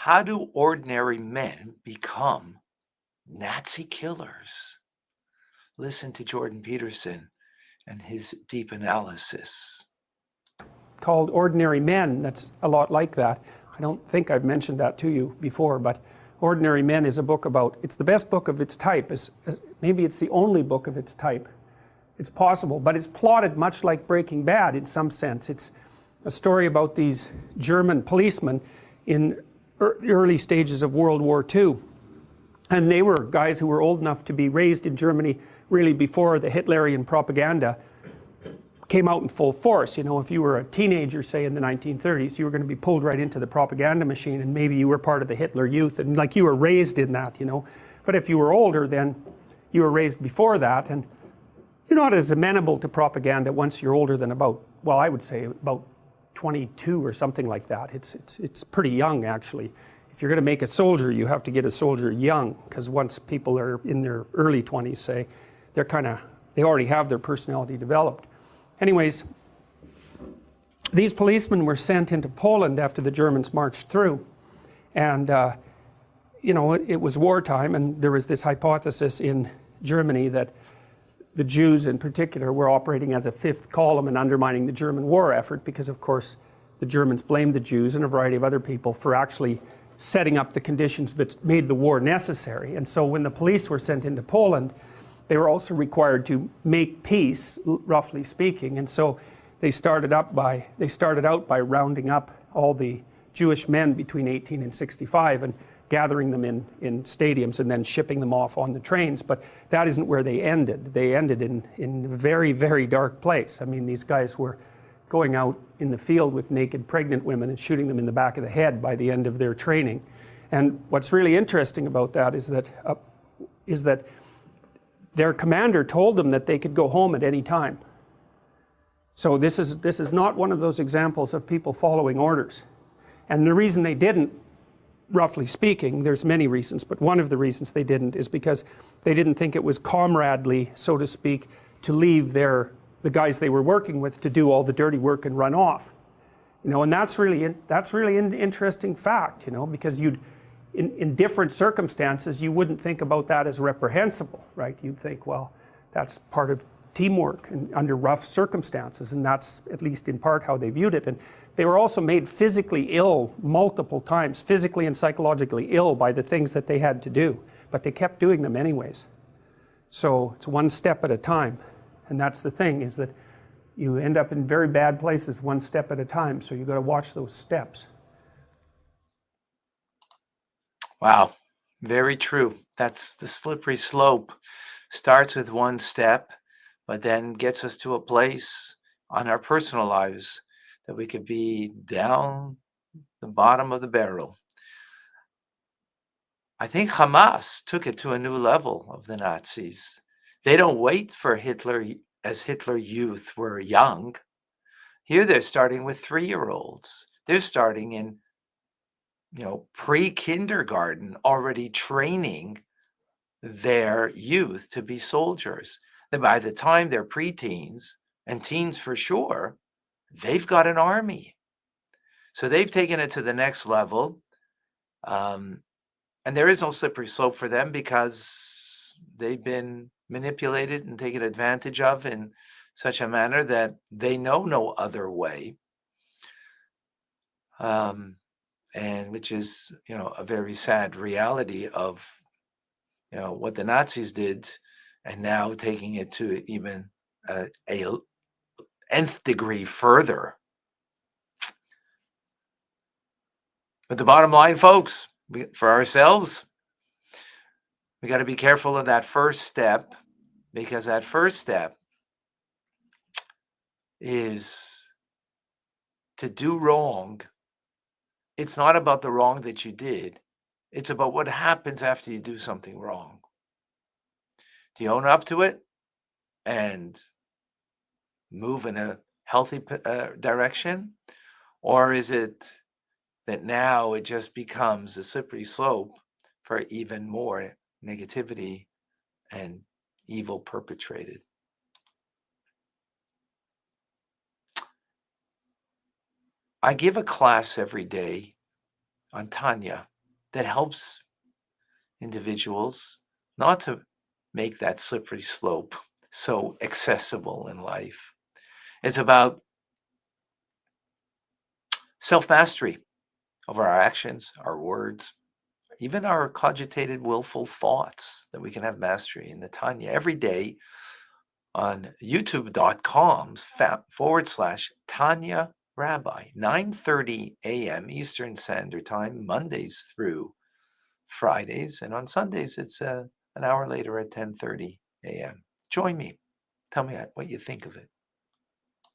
How do ordinary men become Nazi killers? Listen to Jordan Peterson and his deep analysis. Called Ordinary Men, that's a lot like that. I don't think I've mentioned that to you before, but Ordinary Men is a book about, it's the best book of its type. Maybe it's the only book of its type. It's possible, but it's plotted much like Breaking Bad in some sense. It's a story about these German policemen in the early stages of World War II. And they were guys who were old enough to be raised in Germany really before the Hitlerian propaganda came out in full force. You know, if you were a teenager, say in the 1930s, you were going to be pulled right into the propaganda machine, and maybe you were part of the Hitler Youth, and like you were raised in that, you know. But if you were older, then you were raised before that, and you're not as amenable to propaganda once you're older than about, well, I would say about 22 or something like that. It's pretty young, actually. If you're going to make a soldier, you have to get a soldier young, because once people are in their early 20s, say, they already have their personality developed. Anyways, these policemen were sent into Poland after the Germans marched through. And, you know, it was wartime, and there was this hypothesis in Germany that the Jews in particular were operating as a fifth column and undermining the German war effort, because, of course, the Germans blamed the Jews and a variety of other people for actually setting up the conditions that made the war necessary. And so when the police were sent into Poland, they were also required to make peace, roughly speaking. And so they started out by rounding up all the Jewish men between 18 and 65 and gathering them in stadiums and then shipping them off on the trains. But that isn't where they ended. They ended in a very, very dark place. I mean, these guys were going out in the field with naked pregnant women and shooting them in the back of the head by the end of their training. And what's really interesting about that is that their commander told them that they could go home at any time. So this is not one of those examples of people following orders. And the reason they didn't, roughly speaking, there's many reasons, but one of the reasons they didn't is because they didn't think it was comradely, so to speak, to leave the guys they were working with to do all the dirty work and run off. You know, and that's really an interesting fact, you know, because in different circumstances, you wouldn't think about that as reprehensible, right? You'd think, well, that's part of teamwork and under rough circumstances, and that's at least in part how they viewed it. And they were also made physically ill multiple times, physically and psychologically ill by the things that they had to do, but they kept doing them anyways. So it's one step at a time, and that's the thing, is that you end up in very bad places one step at a time, so you've got to watch those steps. Wow, very true. That's the slippery slope. Starts with one step, but then gets us to a place on our personal lives that we could be down the bottom of the barrel. I think Hamas took it to a new level of the Nazis. They don't wait for Hitler as Hitler Youth were young. Here they're starting with 3-year-olds. They're starting in pre-kindergarten, already training their youth to be soldiers. Then by the time they're preteens, and teens for sure, they've got an army. So they've taken it to the next level. And there is no slippery slope for them because they've been manipulated and taken advantage of in such a manner that they know no other way. And which is, a very sad reality of, what the Nazis did, and now taking it to even a nth degree further. But the bottom line, folks, for ourselves, we got to be careful of that first step, because that first step is to do wrong. It's not about the wrong that you did. It's about what happens after you do something wrong. Do you own up to it and move in a healthy direction? Or is it that now it just becomes a slippery slope for even more negativity and evil perpetrated? I give a class every day on Tanya. that helps individuals not to make that slippery slope so accessible in life. It's about self-mastery over our actions, our words, even our cogitated, willful thoughts, that we can have mastery in the Tanya every day on youtube.com/Tanya Rabbi, 9:30 a.m. Eastern Standard Time, Mondays through Fridays, and on Sundays it's an hour later at 10:30 a.m. Join me. Tell me what you think of it.